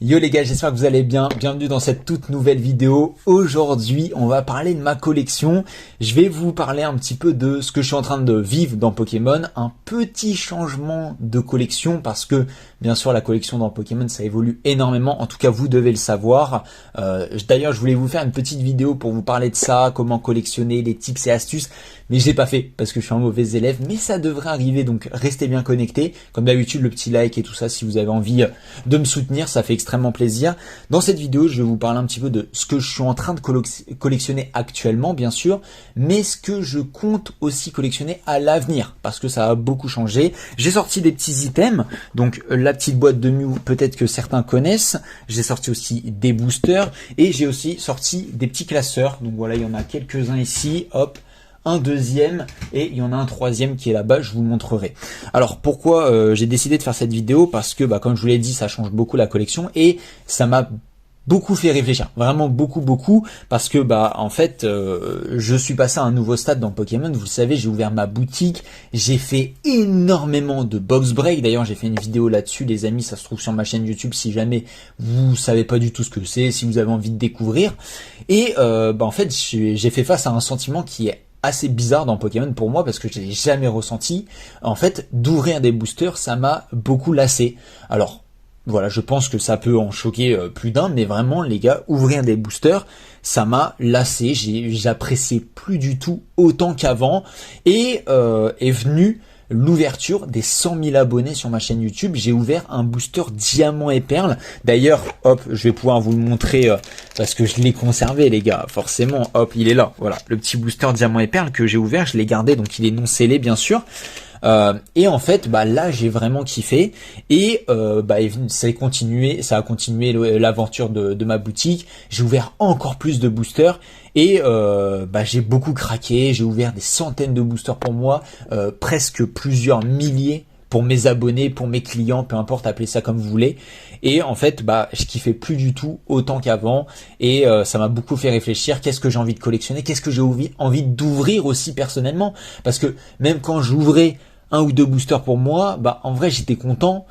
Yo les gars, j'espère que vous allez bien. Bienvenue dans cette toute nouvelle vidéo. Aujourd'hui, on va parler de ma collection. Je vais vous parler un petit peu de ce que je suis en train de vivre dans Pokémon. Un petit changement de collection parce que, bien sûr, la collection dans Pokémon, ça évolue énormément. En tout cas, vous devez le savoir. D'ailleurs, je voulais vous faire une petite vidéo pour vous parler de ça, comment collectionner, les tips et astuces. Mais je l'ai pas fait parce que je suis un mauvais élève. Mais ça devrait arriver, donc restez bien connectés. Comme d'habitude, le petit like et tout ça, si vous avez envie de me soutenir, ça fait extrêmement plaisir. Dans cette vidéo, je vais vous parler un petit peu de ce que je suis en train de collectionner actuellement, bien sûr, mais ce que je compte aussi collectionner à l'avenir, parce que ça a beaucoup changé. J'ai sorti des petits items, donc la petite boîte de Mew, peut-être que certains connaissent. J'ai sorti aussi des boosters, et j'ai aussi sorti des petits classeurs. Donc voilà, il y en a quelques-uns ici, hop, un deuxième et il y en a un troisième qui est là-bas, je vous le montrerai. Alors pourquoi j'ai décidé de faire cette vidéo? Parce que comme je vous l'ai dit, ça change beaucoup la collection et ça m'a beaucoup fait réfléchir, vraiment beaucoup, parce que en fait je suis passé à un nouveau stade dans Pokémon. Vous le savez, j'ai ouvert ma boutique, j'ai fait énormément de box break. D'ailleurs, j'ai fait une vidéo là-dessus, les amis, ça se trouve sur ma chaîne YouTube si jamais vous savez pas du tout ce que c'est, si vous avez envie de découvrir. Et en fait, j'ai fait face à un sentiment qui est assez bizarre dans Pokémon pour moi, parce que je l'ai jamais ressenti. En fait, d'ouvrir des boosters, ça m'a beaucoup lassé. Alors voilà, je pense que ça peut en choquer plus d'un, mais vraiment les gars, ouvrir des boosters, ça m'a lassé. J'appréciais plus du tout autant qu'avant, et est venu l'ouverture des 100 000 abonnés sur ma chaîne YouTube. J'ai ouvert un booster diamant et perle. D'ailleurs, hop, je vais pouvoir vous le montrer parce que je l'ai conservé, les gars. Forcément, hop, il est là. Voilà, le petit booster diamant et perle que j'ai ouvert, je l'ai gardé, donc il est non scellé, bien sûr. Et en fait, là, j'ai vraiment kiffé, et ça a continué l'aventure de ma boutique. J'ai ouvert encore plus de boosters, et j'ai beaucoup craqué. J'ai ouvert des centaines de boosters pour moi, presque plusieurs milliers pour mes abonnés, pour mes clients, peu importe, appelez ça comme vous voulez. Et en fait, je kiffais plus du tout autant qu'avant, et ça m'a beaucoup fait réfléchir. Qu'est-ce que j'ai envie de collectionner? Qu'est-ce que j'ai envie d'ouvrir aussi personnellement? Parce que même quand j'ouvrais un ou deux boosters pour moi, en vrai j'étais content,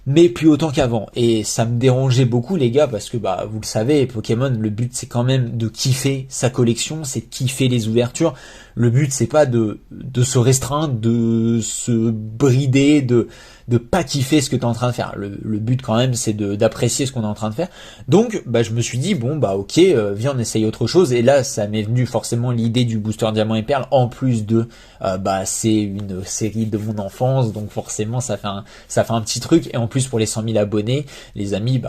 mais plus autant qu'avant, et ça me dérangeait beaucoup, les gars, parce que vous le savez, Pokémon, le but c'est quand même de kiffer sa collection, c'est de kiffer les ouvertures. Le but c'est pas de se restreindre, de se brider, de pas kiffer ce que tu es en train de faire. Le but quand même c'est d'apprécier ce qu'on est en train de faire. Donc je me suis dit ok, viens on essaye autre chose, et là ça m'est venu forcément l'idée du booster diamant et perle, en plus de c'est une série de mon enfance, donc forcément ça fait un petit truc, et en plus pour les 100 000 abonnés, les amis,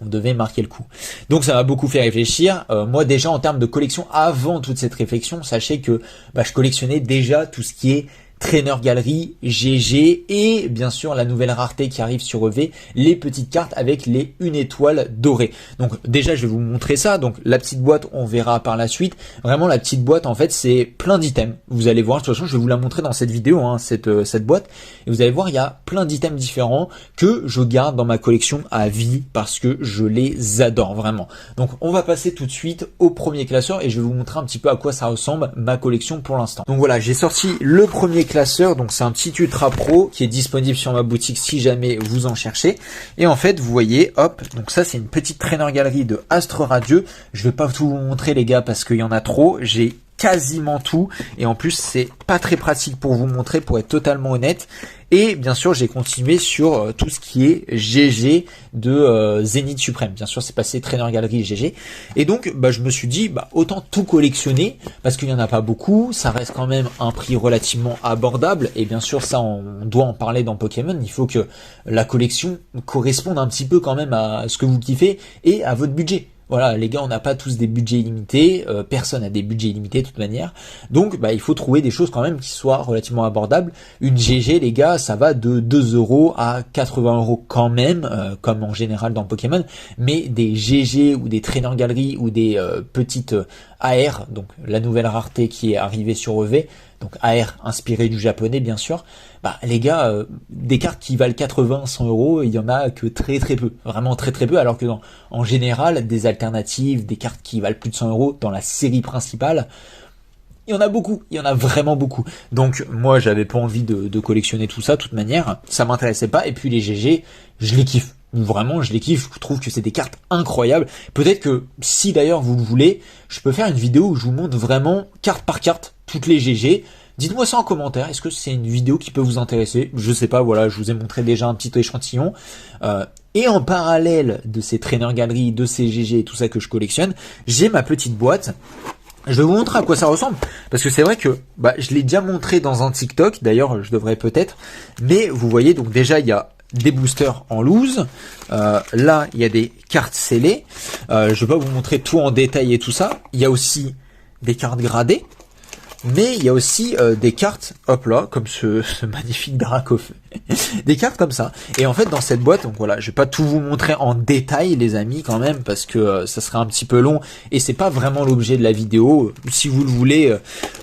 on devait marquer le coup. Donc ça m'a beaucoup fait réfléchir. Moi déjà en termes de collection, avant toute cette réflexion, sachez que je collectionnais déjà tout ce qui est Trainer Galerie, GG, et bien sûr la nouvelle rareté qui arrive sur EV, les petites cartes avec les 1 étoile dorée. Donc déjà je vais vous montrer ça. Donc la petite boîte, on verra par la suite. Vraiment la petite boîte, en fait c'est plein d'items. Vous allez voir, de toute façon je vais vous la montrer dans cette vidéo, cette boîte, et vous allez voir, il y a plein d'items différents que je garde dans ma collection à vie parce que je les adore vraiment. Donc on va passer tout de suite au premier classeur, et je vais vous montrer un petit peu à quoi ça ressemble ma collection pour l'instant. Donc voilà, j'ai sorti le premier classeur, donc c'est un petit Ultra Pro qui est disponible sur ma boutique si jamais vous en cherchez. Et en fait vous voyez, hop, donc ça c'est une petite Trainer Galerie de Astre Radieux. Je vais pas tout vous montrer, les gars, parce qu'il y en a trop. J'ai quasiment tout, et en plus c'est pas très pratique pour vous montrer, pour être totalement honnête. Et bien sûr j'ai continué sur tout ce qui est GG de Zénith Suprême. Bien sûr c'est passé Trainer Galerie GG, et donc je me suis dit autant tout collectionner, parce qu'il n'y en a pas beaucoup, ça reste quand même un prix relativement abordable, et bien sûr ça on doit en parler dans Pokémon. Il faut que la collection corresponde un petit peu quand même à ce que vous kiffez et à votre budget. Voilà les gars, on n'a pas tous des budgets illimités, personne n'a des budgets illimités de toute manière, donc il faut trouver des choses quand même qui soient relativement abordables. Une GG, les gars, ça va de 2 € à 80 € quand même, comme en général dans Pokémon, mais des GG ou des Trainer Galerie ou des petites AR, donc la nouvelle rareté qui est arrivée sur EV, donc AR inspiré du japonais bien sûr, les gars, des cartes qui valent 80-100 €, il y en a que très peu, vraiment très peu, alors que en général, des alternatives, des cartes qui valent plus de 100 € dans la série principale, il y en a beaucoup, il y en a vraiment beaucoup. Donc moi j'avais pas envie de collectionner tout ça, de toute manière, ça m'intéressait pas, et puis les GG, je les kiffe. vraiment, je les kiffe, je trouve que c'est des cartes incroyables. Peut-être que, si d'ailleurs vous le voulez, je peux faire une vidéo où je vous montre vraiment, carte par carte, toutes les GG. Dites-moi ça en commentaire, est-ce que c'est une vidéo qui peut vous intéresser? Je sais pas, voilà, je vous ai montré déjà un petit échantillon. Et en parallèle de ces traîneurs galeries, de ces GG et tout ça que je collectionne, j'ai ma petite boîte. Je vais vous montrer à quoi ça ressemble, parce que c'est vrai que je l'ai déjà montré dans un TikTok, d'ailleurs je devrais peut-être, mais vous voyez, donc déjà il y a des boosters en loose, là il y a des cartes scellées, je vais pas vous montrer tout en détail et tout ça, il y a aussi des cartes gradées, mais il y a aussi des cartes, hop là, comme ce magnifique drac au feu. Des cartes comme ça. Et en fait, dans cette boîte, donc voilà, je vais pas tout vous montrer en détail, les amis, quand même, parce que ça serait un petit peu long, et c'est pas vraiment l'objet de la vidéo. Si vous le voulez,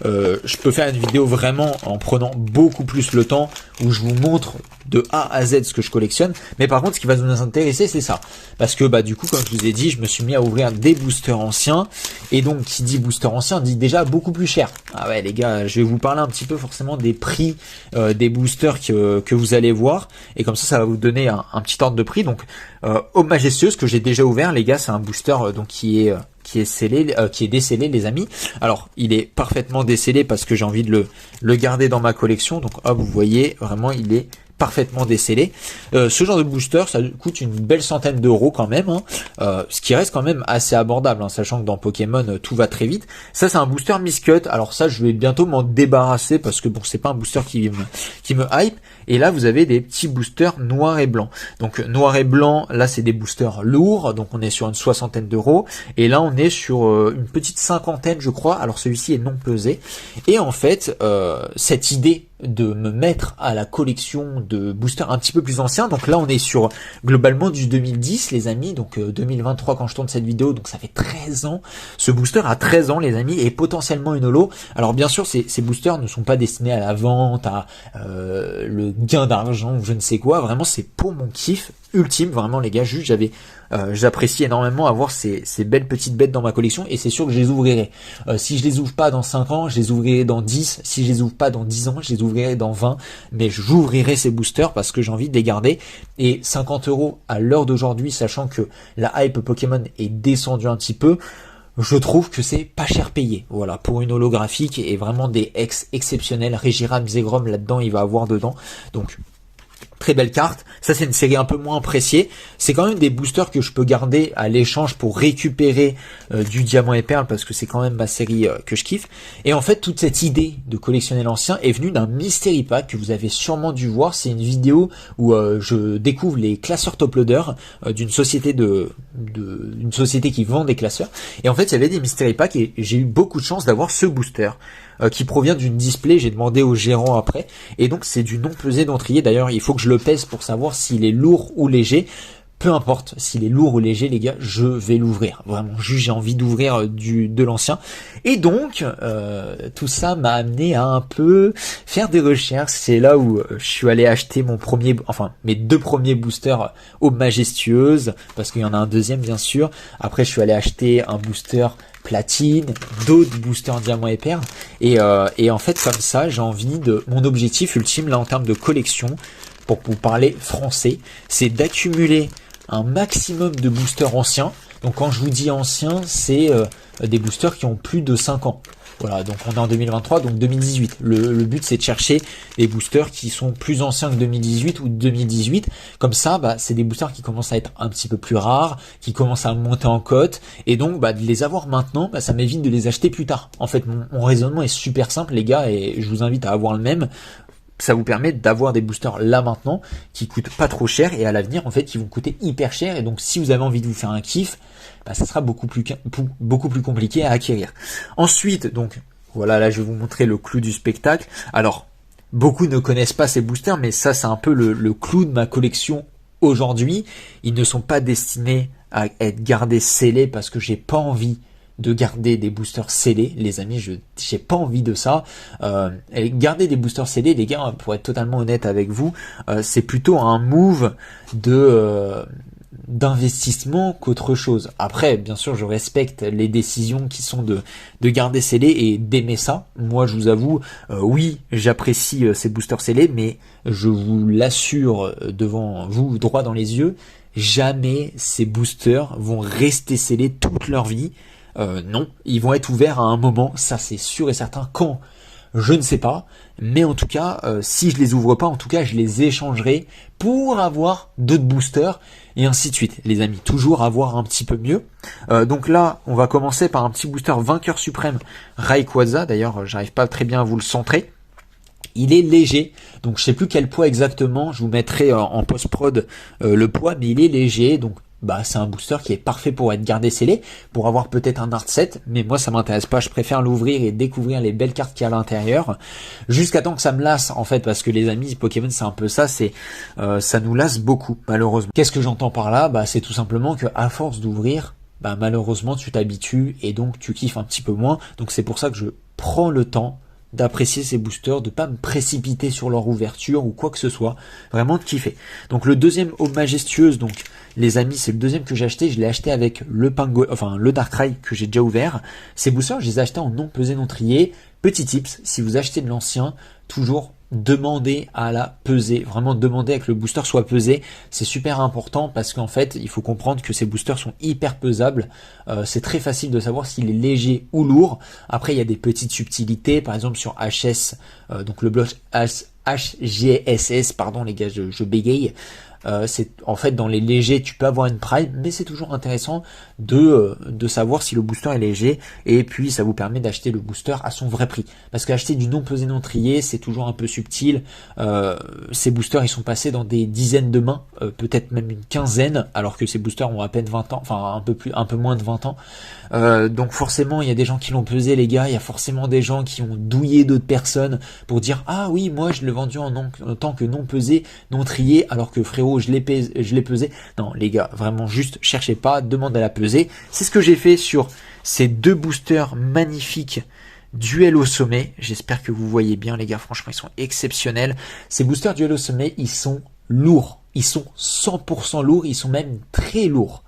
je peux faire une vidéo vraiment en prenant beaucoup plus le temps, où je vous montre de A à Z ce que je collectionne. Mais par contre, ce qui va nous intéresser, c'est ça. Parce que du coup, comme je vous ai dit, je me suis mis à ouvrir des boosters anciens. Et donc, qui dit booster ancien, dit déjà beaucoup plus cher. Ah ouais, les gars, je vais vous parler un petit peu forcément des prix des boosters que vous allez voir. Et comme ça va vous donner un petit ordre de prix. Donc, Aube Majestueuse, que j'ai déjà ouvert, les gars, c'est un booster donc qui est scellé, qui est décellé, les amis. Alors, il est parfaitement décellé parce que j'ai envie de le garder dans ma collection. Donc, hop, vous voyez, vraiment, il est parfaitement décellé. Ce genre de booster, ça coûte une belle centaine d'euros quand même, ce qui reste quand même assez abordable, sachant que dans Pokémon tout va très vite. Ça, c'est un booster Miscut. Alors ça, je vais bientôt m'en débarrasser parce que bon, c'est pas un booster qui me hype. Et là, vous avez des petits boosters noir et blanc. Donc noir et blanc, là, c'est des boosters lourds, donc on est sur une soixantaine d'euros. Et là, on est sur une petite cinquantaine, je crois. Alors celui-ci est non pesé. Et en fait, cette idée de me mettre à la collection de boosters un petit peu plus anciens. Donc là, on est sur globalement du 2010, les amis. Donc 2023 quand je tourne cette vidéo, donc ça fait 13 ans. Ce booster a 13 ans, les amis, et potentiellement une holo. Alors bien sûr, ces boosters ne sont pas destinés à la vente, à le gain d'argent ou je ne sais quoi. Vraiment, c'est pour mon kiff ultime. Vraiment, les gars, juste j'apprécie énormément avoir ces belles petites bêtes dans ma collection, et c'est sûr que je les ouvrirai. Si je les ouvre pas dans 5 ans, je les ouvrirai dans 10. Si je les ouvre pas dans 10 ans, je les ouvrirai dans 20. Mais j'ouvrirai ces boosters parce que j'ai envie de les garder. Et 50 euros à l'heure d'aujourd'hui, sachant que la hype Pokémon est descendue un petit peu, je trouve que c'est pas cher payé. Voilà, pour une holographique et vraiment des exceptionnels. Regiram, Zegrom, là-dedans, il va avoir dedans. Donc, très belle carte. Ça, c'est une série un peu moins appréciée. C'est quand même des boosters que je peux garder à l'échange pour récupérer du diamant et perle, parce que c'est quand même ma série que je kiffe. Et en fait, toute cette idée de collectionner l'ancien est venue d'un mystery pack que vous avez sûrement dû voir. C'est une vidéo où je découvre les classeurs top loaders d'une société une société qui vend des classeurs. Et en fait, il y avait des mystery packs et j'ai eu beaucoup de chance d'avoir ce booster qui provient d'une display. J'ai demandé au gérant après, et donc c'est du non pesé d'entrier. D'ailleurs, il faut que je le pèse pour savoir s'il est lourd ou léger. Peu importe s'il est lourd ou léger, les gars, je vais l'ouvrir. Vraiment, juste j'ai envie d'ouvrir de l'ancien. Et donc, tout ça m'a amené à un peu faire des recherches. C'est là où je suis allé acheter mes 2 premiers boosters Aube Majestueuse, parce qu'il y en a un deuxième bien sûr. Après, je suis allé acheter un booster platine, d'autres boosters diamant et perle. Et en fait, comme ça, j'ai envie mon objectif ultime là en termes de collection, pour vous parler français, c'est d'accumuler un maximum de boosters anciens. Donc quand je vous dis anciens, c'est des boosters qui ont plus de 5 ans. Voilà, donc on est en 2023, donc 2018. Le but, c'est de chercher des boosters qui sont plus anciens que 2018 ou 2018. Comme ça, c'est des boosters qui commencent à être un petit peu plus rares, qui commencent à monter en cote. Et donc, de les avoir maintenant, ça m'évite de les acheter plus tard. En fait, mon raisonnement est super simple, les gars, et je vous invite à avoir le même. Ça vous permet d'avoir des boosters là maintenant qui coûtent pas trop cher, et à l'avenir en fait qui vont coûter hyper cher. Et donc si vous avez envie de vous faire un kiff, ça sera beaucoup plus compliqué à acquérir. Ensuite, donc voilà, là je vais vous montrer le clou du spectacle. Alors beaucoup ne connaissent pas ces boosters, mais ça c'est un peu le clou de ma collection aujourd'hui. Ils ne sont pas destinés à être gardés scellés parce que j'ai pas envie de garder des boosters scellés, les amis, j'ai pas envie de ça. Garder des boosters scellés, les gars, pour être totalement honnête avec vous, c'est plutôt un move d'investissement qu'autre chose. Après, bien sûr, je respecte les décisions qui sont de garder scellés et d'aimer ça. Moi, je vous avoue, oui, j'apprécie ces boosters scellés, mais je vous l'assure devant vous, droit dans les yeux, jamais ces boosters vont rester scellés toute leur vie. Non, ils vont être ouverts à un moment, ça c'est sûr et certain. Quand? Je ne sais pas, mais en tout cas, si je les ouvre pas, en tout cas, je les échangerai pour avoir d'autres boosters et ainsi de suite, les amis. Toujours avoir un petit peu mieux. Donc là, on va commencer par un petit booster vainqueur suprême Rayquaza. D'ailleurs, j'arrive pas très bien à vous le centrer. Il est léger, donc je sais plus quel poids exactement. Je vous mettrai en post-prod le poids, mais il est léger, donc c'est un booster qui est parfait pour être gardé scellé, pour avoir peut-être un art set, mais moi ça m'intéresse pas, je préfère l'ouvrir et découvrir les belles cartes qu'il y a à l'intérieur, jusqu'à temps que ça me lasse en fait, parce que les amis, Pokémon c'est un peu ça, ça nous lasse beaucoup malheureusement. Qu'est-ce que j'entends par là? C'est tout simplement que à force d'ouvrir, malheureusement tu t'habitues et donc tu kiffes un petit peu moins, donc c'est pour ça que je prends le temps d'apprécier ces boosters, de pas me précipiter sur leur ouverture ou quoi que ce soit, vraiment de kiffer. Donc le deuxième Eau Majestueuse, donc les amis, c'est le deuxième que j'ai acheté, je l'ai acheté avec le le Darkrai que j'ai déjà ouvert. Ces boosters, je les ai achetés en non pesé, non trié. Petit tips, si vous achetez de l'ancien, toujours demandez à la peser, vraiment demandez à que le booster soit pesé, c'est super important parce qu'en fait il faut comprendre que ces boosters sont hyper pesables, c'est très facile de savoir s'il est léger ou lourd. Après il y a des petites subtilités, par exemple sur HS, donc le bloc HGSS, pardon les gars, je bégaye. C'est en fait dans les légers tu peux avoir une prime, mais c'est toujours intéressant de savoir si le booster est léger, et puis ça vous permet d'acheter le booster à son vrai prix, parce qu'acheter du non pesé non trié c'est toujours un peu subtil. Ces boosters ils sont passés dans des dizaines de mains, peut-être même une quinzaine, alors que ces boosters ont à peine 20 ans, enfin un peu moins de 20 ans. Donc forcément il y a des gens qui l'ont pesé les gars, il y a forcément des gens qui ont douillé d'autres personnes pour dire ah oui moi je l'ai vendu en tant que non pesé non trié, alors que frérot je l'ai pesé. Non les gars, vraiment juste cherchez pas, demandez à la peser. C'est ce que j'ai fait sur ces deux boosters magnifiques Duel au sommet. J'espère que vous voyez bien les gars, franchement ils sont exceptionnels. Ces boosters Duel au sommet, ils sont lourds, ils sont 100% lourds, ils sont même très lourds.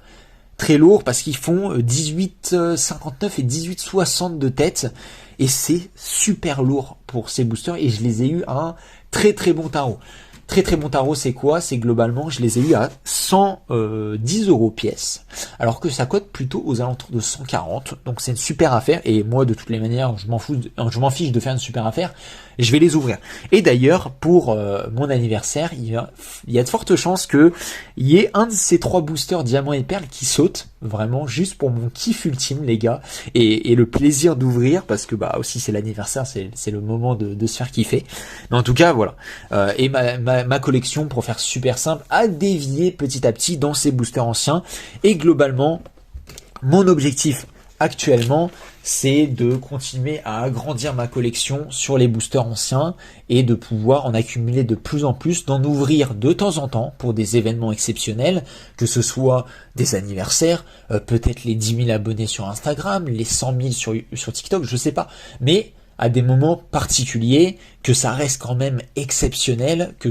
Très lourds parce qu'ils font 18,59 et 18,60 de tête, et c'est super lourd pour ces boosters, et je les ai eu à un très très bon tarot. Très très bon tarot, c'est quoi? C'est globalement, je les ai eu à 110 € pièce, alors que ça cote plutôt aux alentours de 140. Donc c'est une super affaire, et moi de toutes les manières, je m'en fiche de faire une super affaire. Je vais les ouvrir. Et d'ailleurs, pour mon anniversaire, il y a de fortes chances que il y ait un de ces trois boosters diamants et perles qui saute, vraiment juste pour mon kiff ultime les gars, et le plaisir d'ouvrir, parce que aussi c'est l'anniversaire, c'est le moment de se faire kiffer. Mais en tout cas voilà. Et ma collection, pour faire super simple, a dévié petit à petit dans ces boosters anciens, et globalement mon objectif actuellement, c'est de continuer à agrandir ma collection sur les boosters anciens et de pouvoir en accumuler de plus en plus, d'en ouvrir de temps en temps pour des événements exceptionnels, que ce soit des anniversaires, peut-être les 10 000 abonnés sur Instagram, les 100 000 sur TikTok, je sais pas, mais à des moments particuliers, que ça reste quand même exceptionnel, que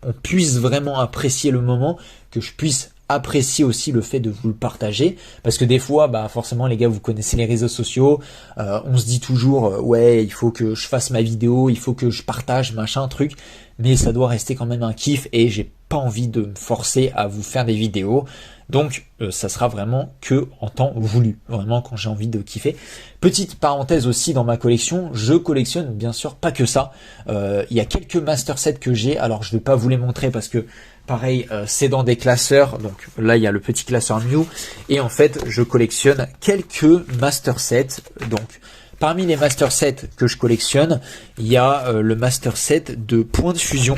on puisse vraiment apprécier le moment, que je puisse apprécier aussi le fait de vous le partager, parce que des fois forcément les gars, vous connaissez les réseaux sociaux, on se dit toujours ouais il faut que je fasse ma vidéo, il faut que je partage machin truc, mais ça doit rester quand même un kiff, et j'ai pas envie de me forcer à vous faire des vidéos, donc ça sera vraiment que en temps voulu, vraiment quand j'ai envie de kiffer. Petite parenthèse aussi, dans ma collection, je collectionne bien sûr pas que ça, il y a quelques master sets que j'ai, alors je vais pas vous les montrer parce que pareil, c'est dans des classeurs, donc là il y a le petit classeur Mew, et en fait je collectionne quelques master sets. Donc parmi les master sets que je collectionne, il y a le master set de Point de Fusion.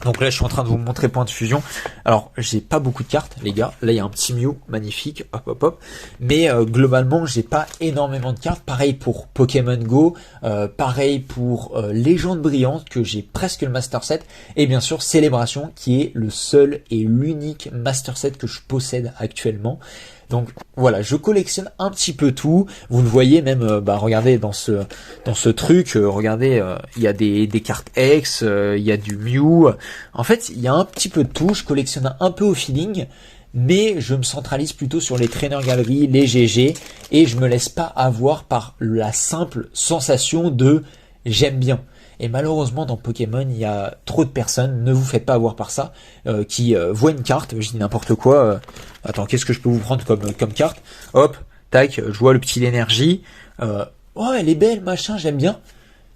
Donc là je suis en train de vous montrer Point de Fusion. Alors j'ai pas beaucoup de cartes les gars, là il y a un petit Mew magnifique, hop hop hop, mais globalement j'ai pas énormément de cartes. Pareil pour Pokémon Go, pareil pour Légende Brillante, que j'ai presque le master set, et bien sûr Célébration, qui est le seul et l'unique master set que je possède actuellement. Donc voilà, je collectionne un petit peu tout. Vous le voyez même, regardez dans ce truc, regardez, il y a des cartes X, il y a du Mew. En fait, il y a un petit peu de tout. Je collectionne un peu au feeling, mais je me centralise plutôt sur les traîneurs galeries, les GG, et je me laisse pas avoir par la simple sensation de j'aime bien. Et malheureusement dans Pokémon, il y a trop de personnes, ne vous faites pas avoir par ça, qui voient une carte, je dis n'importe quoi, attends, qu'est-ce que je peux vous prendre comme carte? Hop, tac, je vois le petit énergie, oh elle est belle, machin, j'aime bien.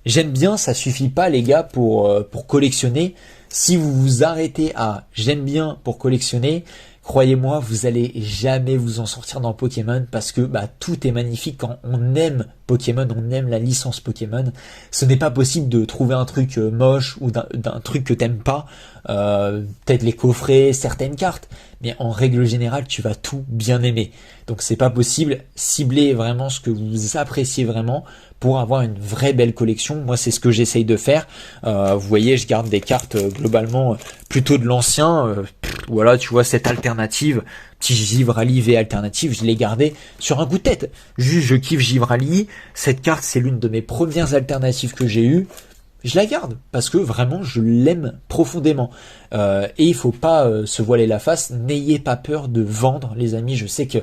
J'aime bien, ça suffit pas les gars pour collectionner. Si vous vous arrêtez à j'aime bien pour collectionner, croyez-moi, vous allez jamais vous en sortir dans Pokémon parce que tout est magnifique quand on aime Pokémon, on aime la licence Pokémon. Ce n'est pas possible de trouver un truc moche ou d'un truc que t'aimes pas. Peut-être les coffrets, certaines cartes, mais en règle générale, tu vas tout bien aimer. Donc c'est pas possible. Ciblez vraiment ce que vous appréciez vraiment pour avoir une vraie belle collection. Moi, c'est ce que j'essaye de faire. Vous voyez, je garde des cartes globalement plutôt de l'ancien. Voilà, tu vois, cette alternative, petit Givrali V alternative, je l'ai gardé sur un coup de tête. Juste, je kiffe Givrali. Cette carte, c'est l'une de mes premières alternatives que j'ai eues. Je la garde parce que vraiment je l'aime profondément et il faut pas se voiler la face. N'ayez pas peur de vendre, les amis. Je sais que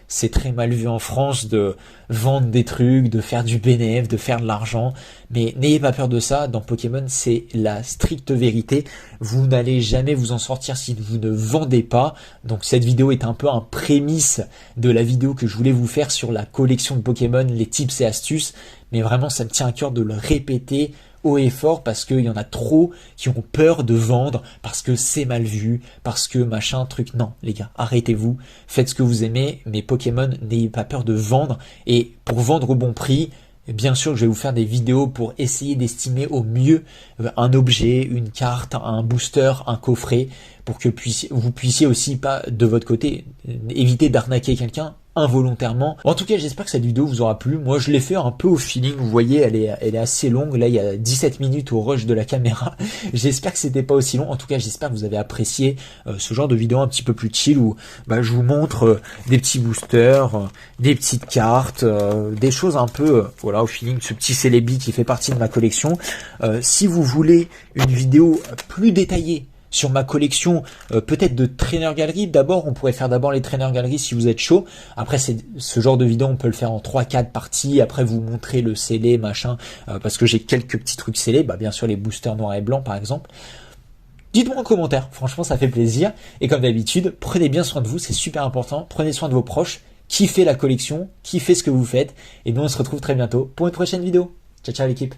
c'est très mal vu en France de vendre des trucs, de faire du bénéfice, de faire de l'argent, mais n'ayez pas peur de ça. Dans Pokémon, c'est la stricte vérité. Vous n'allez jamais vous en sortir si vous ne vendez pas. Donc cette vidéo est un peu un prémisse de la vidéo que je voulais vous faire sur la collection de Pokémon, les tips et astuces, mais vraiment ça me tient à cœur de le répéter haut et fort parce qu'il y en a trop qui ont peur de vendre parce que c'est mal vu, parce que machin, truc. Non, les gars, arrêtez-vous, faites ce que vous aimez, mais Pokémon, n'ayez pas peur de vendre. Et pour vendre au bon prix, bien sûr, je vais vous faire des vidéos pour essayer d'estimer au mieux un objet, une carte, un booster, un coffret, pour que vous puissiez aussi pas, de votre côté, éviter d'arnaquer quelqu'un involontairement. En tout cas, j'espère que cette vidéo vous aura plu. Moi, je l'ai fait un peu au feeling. Vous voyez, elle est assez longue. Là, il y a 17 minutes au rush de la caméra. J'espère que c'était pas aussi long. En tout cas, j'espère que vous avez apprécié ce genre de vidéo un petit peu plus chill où je vous montre des petits boosters, des petites cartes, des choses un peu, voilà, au feeling. Ce petit Celebi qui fait partie de ma collection. Si vous voulez une vidéo plus détaillée sur ma collection, peut-être de trainer galerie. D'abord, on pourrait faire d'abord les trainer galeries si vous êtes chaud. Après, c'est ce genre de vidéo, on peut le faire en 3-4 parties. Après, vous montrer le scellé, machin, parce que j'ai quelques petits trucs scellés. Bien sûr, les boosters noirs et blancs, par exemple. Dites-moi en commentaire. Franchement, ça fait plaisir. Et comme d'habitude, prenez bien soin de vous. C'est super important. Prenez soin de vos proches. Kiffez la collection. Kiffez ce que vous faites. Et nous, on se retrouve très bientôt pour une prochaine vidéo. Ciao, ciao l'équipe.